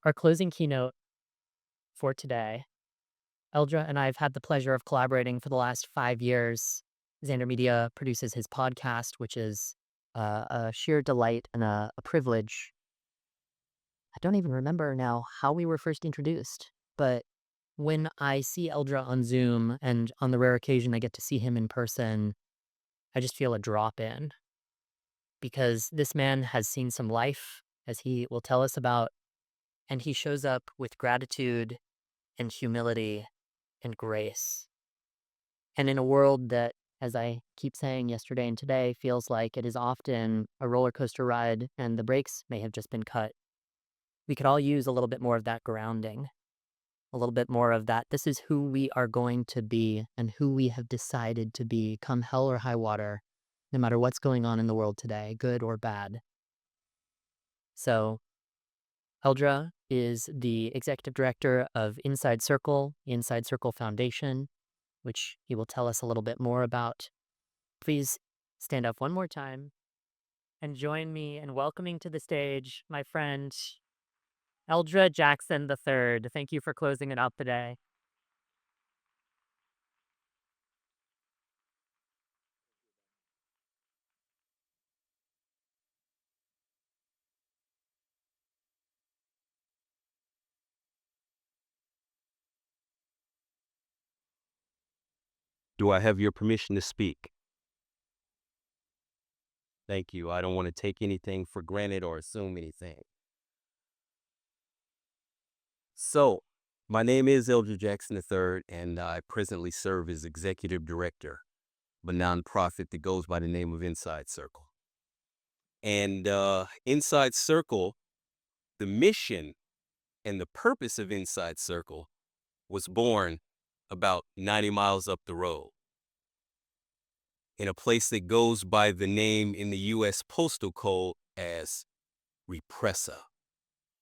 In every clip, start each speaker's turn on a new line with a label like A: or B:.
A: Our closing keynote for today, Eldra and I have had the pleasure of collaborating for the last 5 years. Xander Media produces his podcast, which is a sheer delight and a privilege. I don't even remember now how we were first introduced, but when I see Eldra on Zoom and on the rare occasion I get to see him in person, I just feel a drop in because this man has seen some life, as he will tell us about, and he shows up with gratitude and humility and grace. And in a world that, as I keep saying yesterday and today, feels like it is often a roller coaster ride and the brakes may have just been cut, we could all use a little bit more of that grounding, a little bit more of that. This is who we are going to be and who we have decided to be, come hell or high water, no matter what's going on in the world today, good or bad. So, Eldra is the executive director of Inside Circle Foundation, which he will tell us a little bit more about. Please stand up one more time and join me in welcoming to the stage my friend, Eldra Jackson III. Thank you for closing it out today.
B: Do I have your permission to speak? Thank you. I don't want to take anything for granted or assume anything. So, my name is Eldra Jackson III, and I presently serve as executive director of a nonprofit that goes by the name of Inside Circle. And Inside Circle, the mission and the purpose of Inside Circle was born about 90 miles up the road in a place that goes by the name in the U.S. Postal Code as Repressa,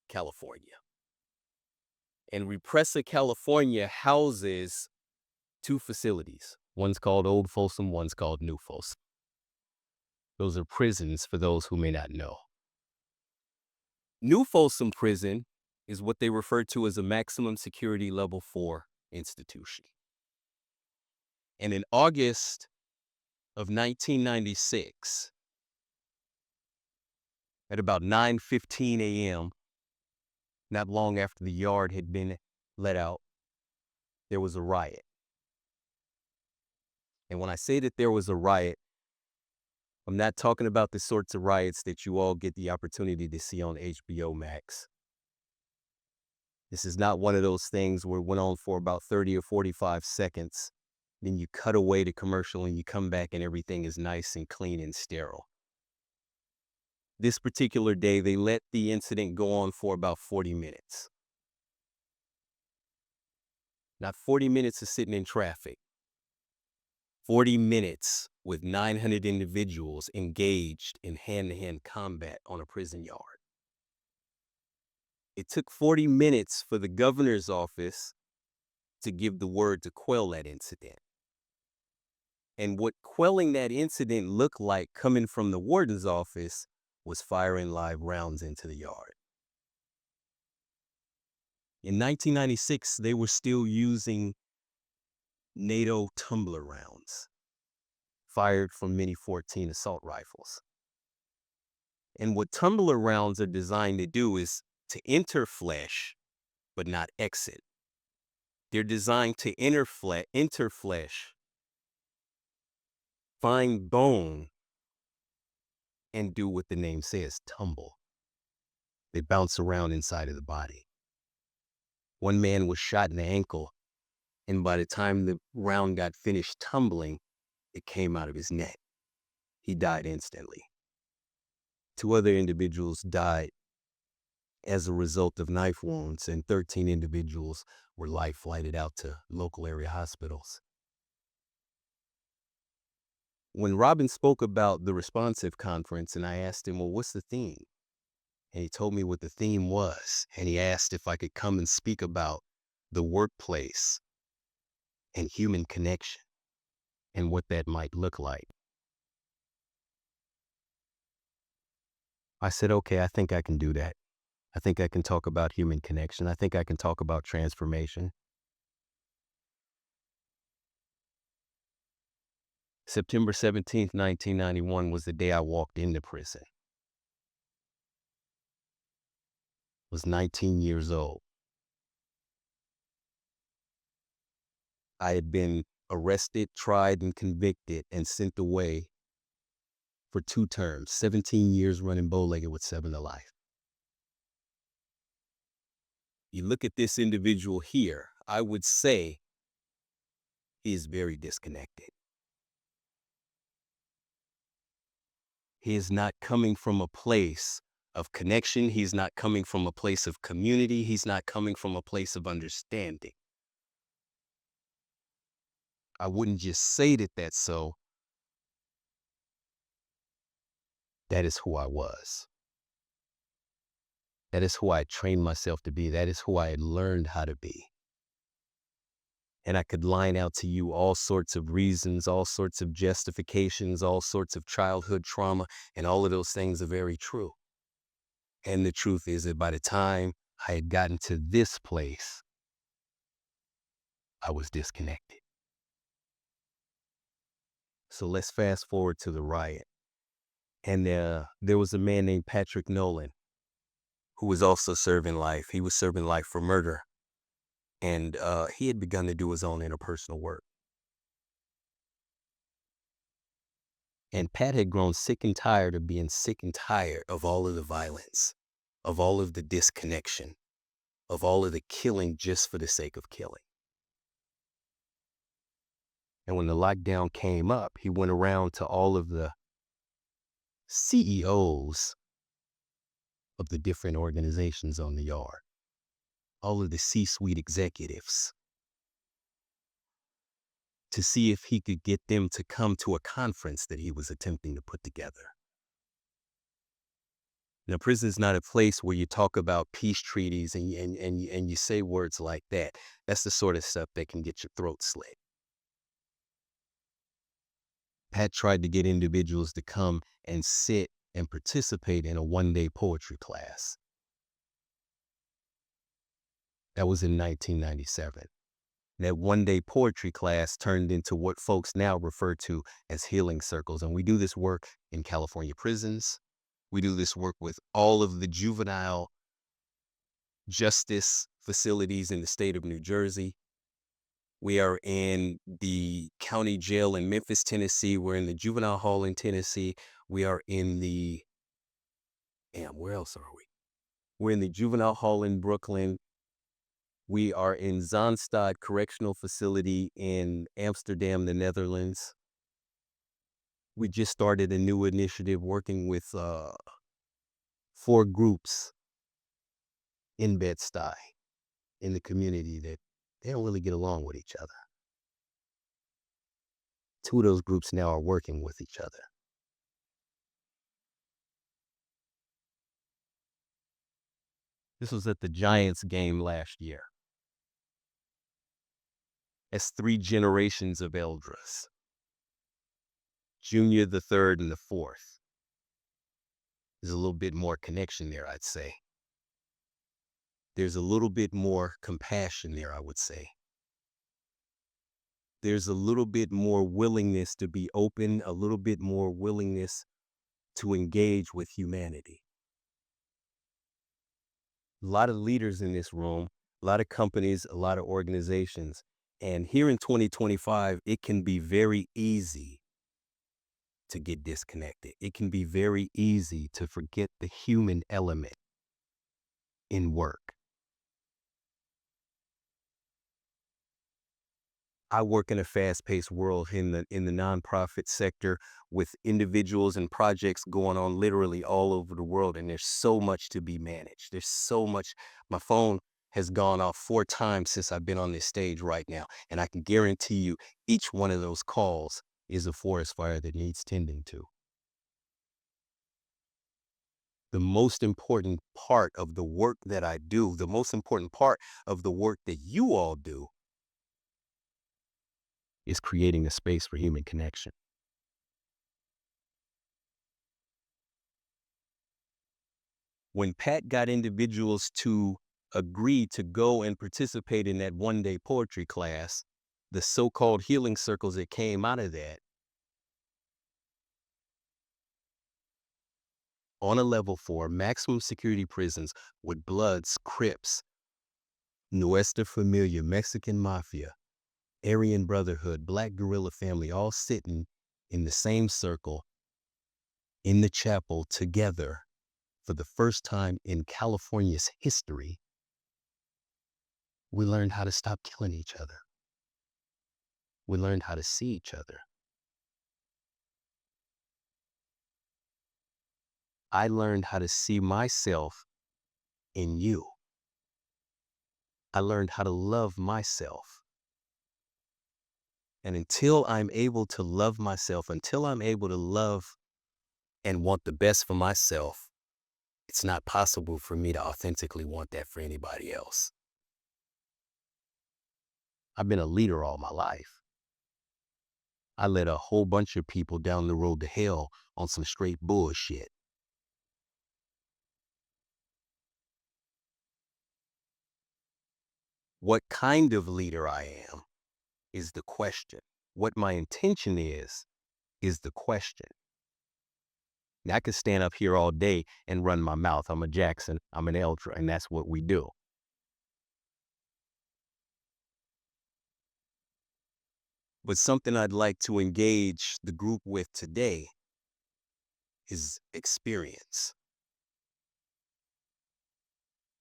B: California. And Repressa, California houses two facilities. One's called Old Folsom, one's called New Folsom. Those are prisons for those who may not know. New Folsom Prison is what they refer to as a maximum security level 4 institution. And in August of 1996, at about 9:15 a.m., not long after the yard had been let out, there was a riot. And when I say that there was a riot, I'm not talking about the sorts of riots that you all get the opportunity to see on HBO Max. This is not one of those things where it went on for about 30 or 45 seconds. Then you cut away the commercial and you come back and everything is nice and clean and sterile. This particular day, they let the incident go on for about 40 minutes. Not 40 minutes of sitting in traffic. 40 minutes with 900 individuals engaged in hand-to-hand combat on a prison yard. It took 40 minutes for the governor's office to give the word to quell that incident. And what quelling that incident looked like coming from the warden's office was firing live rounds into the yard. In 1996, they were still using NATO tumbler rounds, fired from Mini 14 assault rifles. And what tumbler rounds are designed to do is to enter flesh, but not exit. They're designed to enter flesh, find bone, and do what the name says, tumble. They bounce around inside of the body. One man was shot in the ankle, and by the time the round got finished tumbling, it came out of his neck. He died instantly. Two other individuals died as a result of knife wounds, and 13 individuals were life flighted out to local area hospitals. When Robin spoke about the responsive conference, and I asked him, well, what's the theme? And he told me what the theme was, and he asked if I could come and speak about the workplace and human connection and what that might look like. I said, okay, I think I can do that. I think I can talk about human connection. I think I can talk about transformation. September 17th, 1991 was the day I walked into prison. I was 19 years old. I had been arrested, tried, and convicted and sent away for 2 terms, 17 years running bow-legged with 7 to life. You look at this individual here, I would say he is very disconnected. He is not coming from a place of connection. He's not coming from a place of community. He's not coming from a place of understanding. I wouldn't just say that that's so. That is who I was. That is who I trained myself to be. That is who I had learned how to be. And I could line out to you all sorts of reasons, all sorts of justifications, all sorts of childhood trauma, and all of those things are very true. And the truth is that by the time I had gotten to this place, I was disconnected. So let's fast forward to the riot. And there was a man named Patrick Nolan who was also serving life. He was serving life for murder. And he had begun to do his own interpersonal work. And Pat had grown sick and tired of being sick and tired of all of the violence, of all of the disconnection, of all of the killing just for the sake of killing. And when the lockdown came up, he went around to all of the CEOs of the different organizations on the yard, all of the C-suite executives, to see if he could get them to come to a conference that he was attempting to put together. Now, prison is not a place where you talk about peace treaties and you say words like that. That's the sort of stuff that can get your throat slit. Pat tried to get individuals to come and sit and participate in a one-day poetry class. That was in 1997. That one-day poetry class turned into what folks now refer to as healing circles. And we do this work in California prisons. We do this work with all of the juvenile justice facilities in the state of New Jersey. We are in the county jail in Memphis, Tennessee. We're in the juvenile hall in Tennessee. We are in the, where else are we? We're in the juvenile hall in Brooklyn. We are in Zaanstad Correctional Facility in Amsterdam, the Netherlands. We just started a new initiative working with 4 groups in Bed-Stuy in the community that they don't really get along with each other. 2 of those groups now are working with each other. This was at the Giants game last year. That's 3 generations of Eldras. Junior, the 3rd, and the 4th. There's a little bit more connection there, I'd say. There's a little bit more compassion there, I would say. There's a little bit more willingness to be open, a little bit more willingness to engage with humanity. A lot of leaders in this room, a lot of companies, a lot of organizations. And here in 2025, it can be very easy to get disconnected. It can be very easy to forget the human element in work. I work in a fast-paced world in the nonprofit sector with individuals and projects going on literally all over the world, and there's so much to be managed. There's so much. My phone has gone off 4 times since I've been on this stage right now, and I can guarantee you each one of those calls is a forest fire that needs tending to. The most important part of the work that I do, the most important part of the work that you all do, is creating a space for human connection. When Pat got individuals to agree to go and participate in that one-day poetry class, the so-called healing circles that came out of that, on a level 4, maximum security prisons with Bloods, Crips, Nuestra Familia, Mexican Mafia, Aryan Brotherhood, Black Guerrilla Family, all sitting in the same circle in the chapel together for the first time in California's history. We learned how to stop killing each other. We learned how to see each other. I learned how to see myself in you. I learned how to love myself. And until I'm able to love myself, until I'm able to love and want the best for myself, it's not possible for me to authentically want that for anybody else. I've been a leader all my life. I led a whole bunch of people down the road to hell on some straight bullshit. What kind of leader I am is the question. What my intention is the question. Now, I could stand up here all day and run my mouth. I'm a Jackson, I'm an Eldra, and that's what we do. But something I'd like to engage the group with today is experience.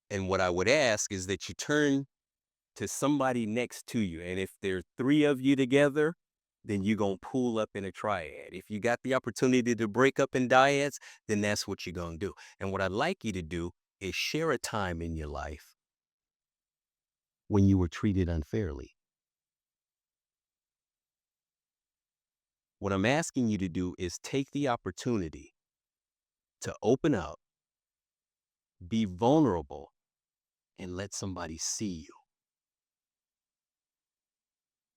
B: And what I would ask is that you turn to somebody next to you. And if there are 3 of you together, then you're going to pull up in a triad. If you got the opportunity to break up in dyads, then that's what you're going to do. And what I'd like you to do is share a time in your life when you were treated unfairly. What I'm asking you to do is take the opportunity to open up, be vulnerable, and let somebody see you.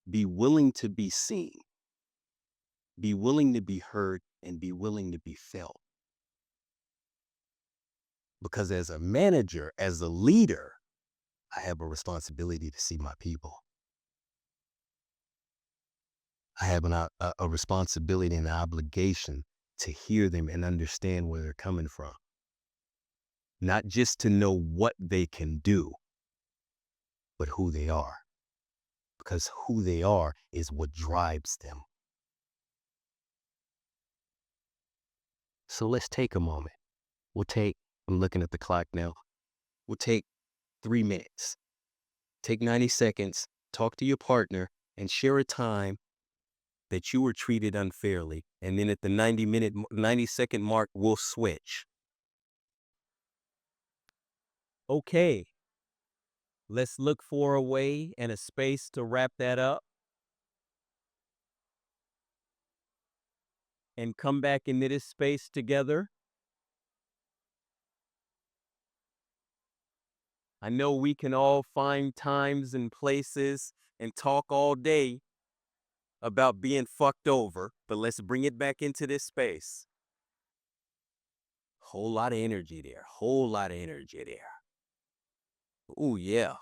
B: Be willing to be seen. Be willing to be heard, and be willing to be felt. Because as a manager, as a leader, I have a responsibility to see my people. I have a responsibility and an obligation to hear them and understand where they're coming from. Not just to know what they can do, but who they are. Because who they are is what drives them. So let's take a moment. I'm looking at the clock now. We'll take 3 minutes. Take 90 seconds, talk to your partner, and share a time that you were treated unfairly. And then at the 90-second mark, we'll switch. Okay. Let's look for a way and a space to wrap that up and come back into this space together. I know we can all find times and places and talk all day about being fucked over, but let's bring it back into this space. Whole lot of energy there. Whole lot of energy there. Oh, yeah.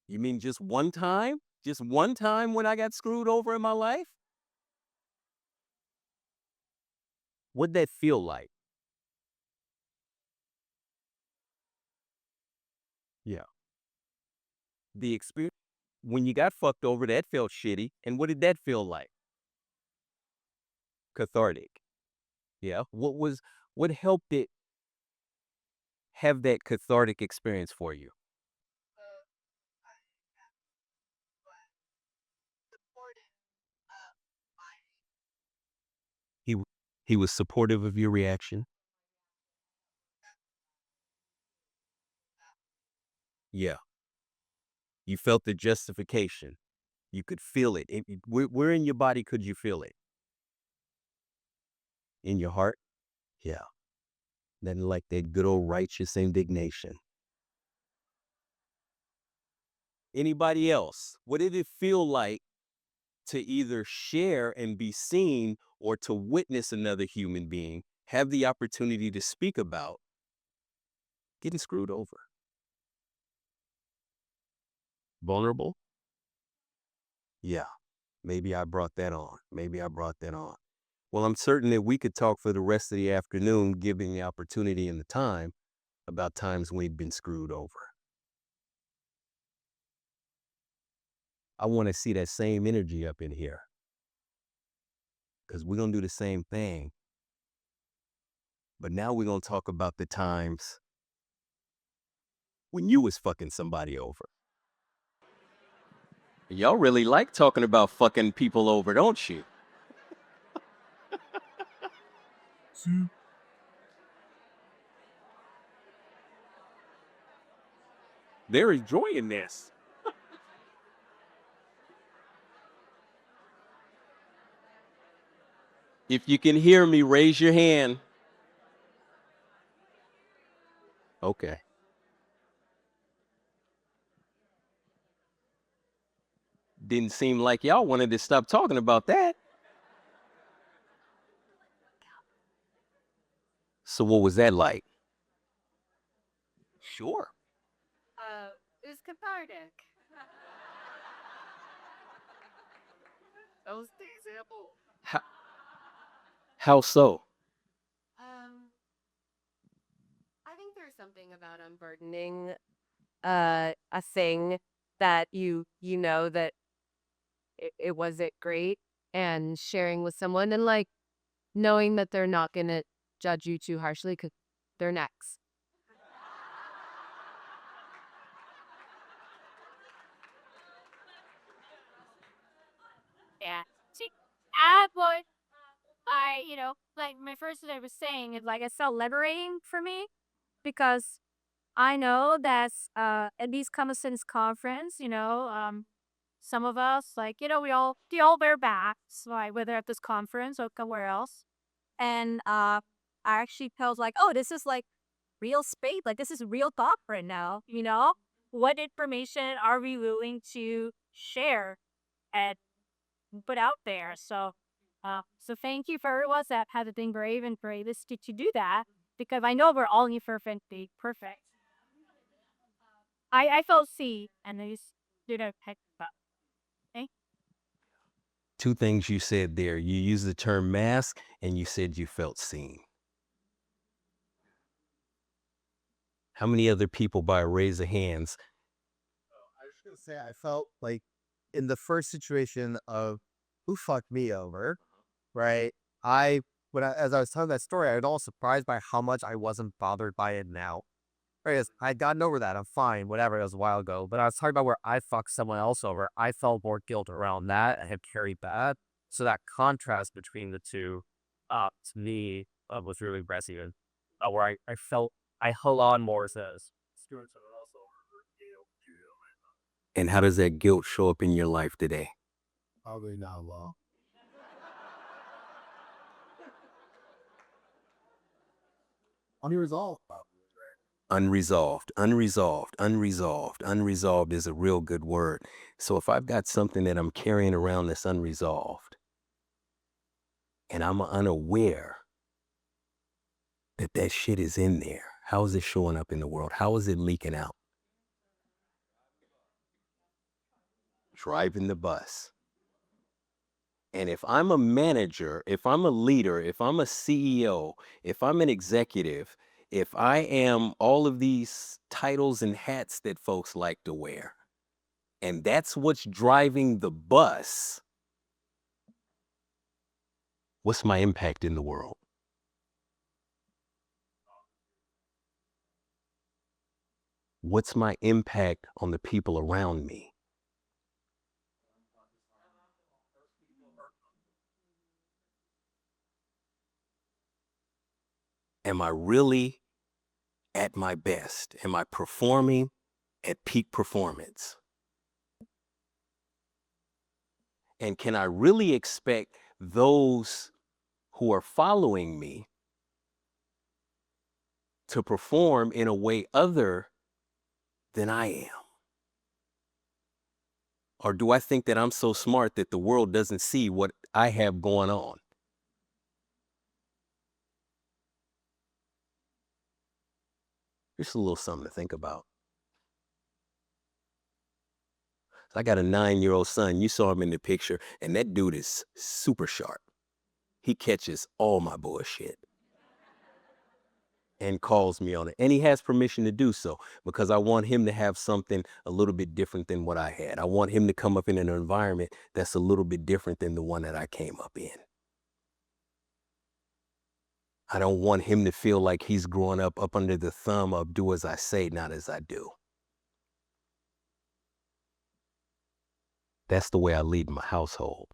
B: You mean just one time? Just one time when I got screwed over in my life? What'd that feel like? Yeah. The experience when you got fucked over, that felt shitty. And what did that feel like? Cathartic. Yeah. What helped it have that cathartic experience for you? He he was supportive of your reaction. Yeah. You felt the justification. You could feel it. Where in your body could you feel it? In your heart? Yeah. Then like that good old righteous indignation. Anybody else? What did it feel like to either share and be seen or to witness another human being have the opportunity to speak about getting screwed over. Vulnerable? Yeah, maybe I brought that on. Maybe I brought that on. Well, I'm certain that we could talk for the rest of the afternoon, given the opportunity and the time, about times we've been screwed over. I want to see that same energy up in here because we're going to do the same thing. But now we're going to talk about the times when you was fucking somebody over. Y'all really like talking about fucking people over, don't you? They're enjoying this. If you can hear me, raise your hand. Okay. Didn't seem like y'all wanted to stop talking about that. So what was that like? Sure.
C: It was cathartic. That was the example.
B: How, how so?
C: Um, I think there's something about unburdening a thing that you know that it wasn't great and sharing with someone and like knowing that they're not gonna judge you too harshly because they're next. Yeah. See, at what like my first that I was saying is like it's so liberating for me because I know that's at least come since conference, some of us like, we all wear bats, like whether at this conference or somewhere else. And I actually felt like, oh, this is like real space, like this is real talk right now. What information are we willing to share and put out there? So thank you for everyone that has been brave and courageous to do that because I know we're all imperfectly perfect. I felt seen and I just pick up. Okay?
B: Two things you said there. You used the term mask and you said you felt seen. How many other people by a raise of hands?
D: I was gonna say I felt like in the first situation of who fucked me over, right? I as I was telling that story, I was all surprised by how much I wasn't bothered by it now. Right? I'd gotten over that. I'm fine, whatever. It was a while ago. But I was talking about where I fucked someone else over. I felt more guilt around that and had carried that. So that contrast between the two, to me, was really aggressive. Where I felt I held on more says.
B: And how does that guilt show up in your life today?
D: Probably not long. Unresolved.
B: Unresolved, unresolved, unresolved, unresolved is a real good word. So if I've got something that I'm carrying around that's unresolved and I'm unaware that that shit is in there, how is it showing up in the world? How is it leaking out? Driving the bus. And if I'm a manager, if I'm a leader, if I'm a CEO, if I'm an executive, if I am all of these titles and hats that folks like to wear, and that's what's driving the bus, what's my impact in the world? What's my impact on the people around me? Am I really at my best? Am I performing at peak performance? And can I really expect those who are following me to perform in a way other than I am? Or do I think that I'm so smart that the world doesn't see what I have going on? Just a little something to think about. I got a 9-year-old son. You saw him in the picture, and that dude is super sharp. He catches all my bullshit and calls me on it. And he has permission to do so because I want him to have something a little bit different than what I had. I want him to come up in an environment that's a little bit different than the one that I came up in. I don't want him to feel like he's growing up under the thumb of do as I say, not as I do. That's the way I lead my household.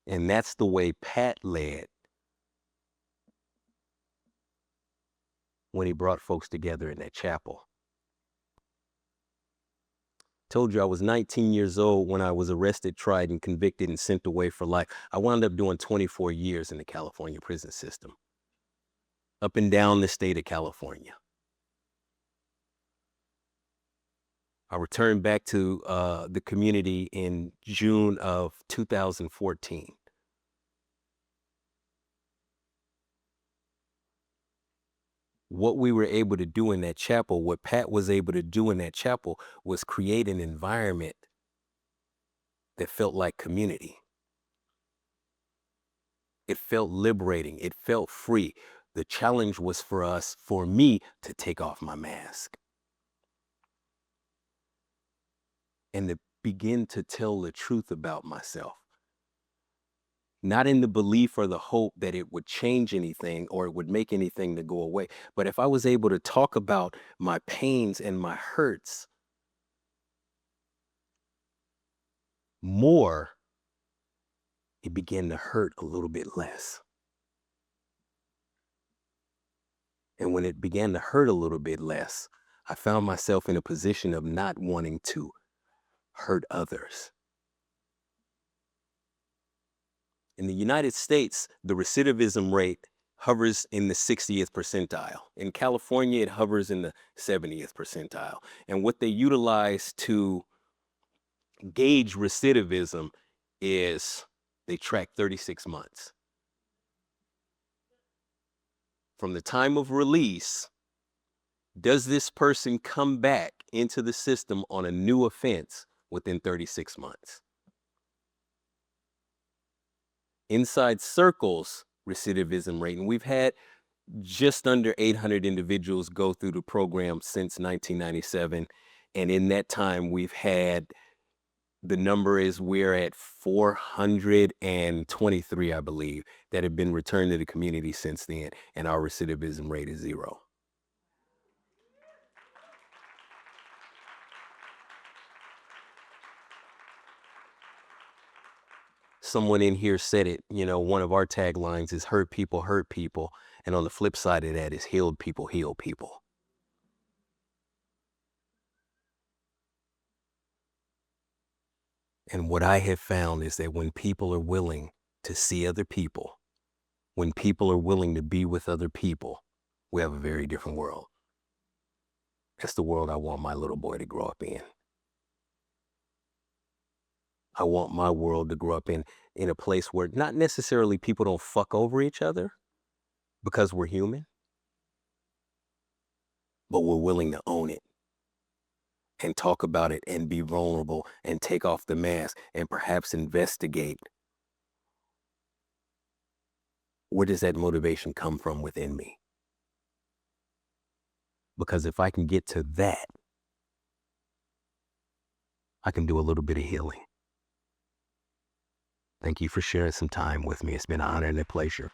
B: And that's the way Pat led when he brought folks together in that chapel. Told you I was 19 years old when I was arrested, tried, and convicted and sent away for life. I wound up doing 24 years in the California prison system, up and down the state of California. I returned back to the community in June of 2014. What we were able to do in that chapel, what Pat was able to do in that chapel was create an environment that felt like community. It felt liberating. It felt free. The challenge was for me to take off my mask and to begin to tell the truth about myself. Not in the belief or the hope that it would change anything or it would make anything to go away. But if I was able to talk about my pains and my hurts more, it began to hurt a little bit less. And when it began to hurt a little bit less, I found myself in a position of not wanting to hurt others. In the United States, the recidivism rate hovers in the 60th percentile. In California, it hovers in the 70th percentile. And what they utilize to gauge recidivism is they track 36 months. From the time of release, does this person come back into the system on a new offense within 36 months? Inside Circle's recidivism rate, and we've had just under 800 individuals go through the program since 1997. And in that time, we've had, the number is we're at 423, I believe, that have been returned to the community since then. And our recidivism rate is 0. Someone in here said it, one of our taglines is hurt people, hurt people. And on the flip side of that is healed people, heal people. And what I have found is that when people are willing to see other people, when people are willing to be with other people, we have a very different world. That's the world I want my little boy to grow up in. I want my world to grow up in a place where not necessarily people don't fuck over each other because we're human, but we're willing to own it and talk about it and be vulnerable and take off the mask and perhaps investigate, where does that motivation come from within me? Because if I can get to that, I can do a little bit of healing. Thank you for sharing some time with me. It's been an honor and a pleasure.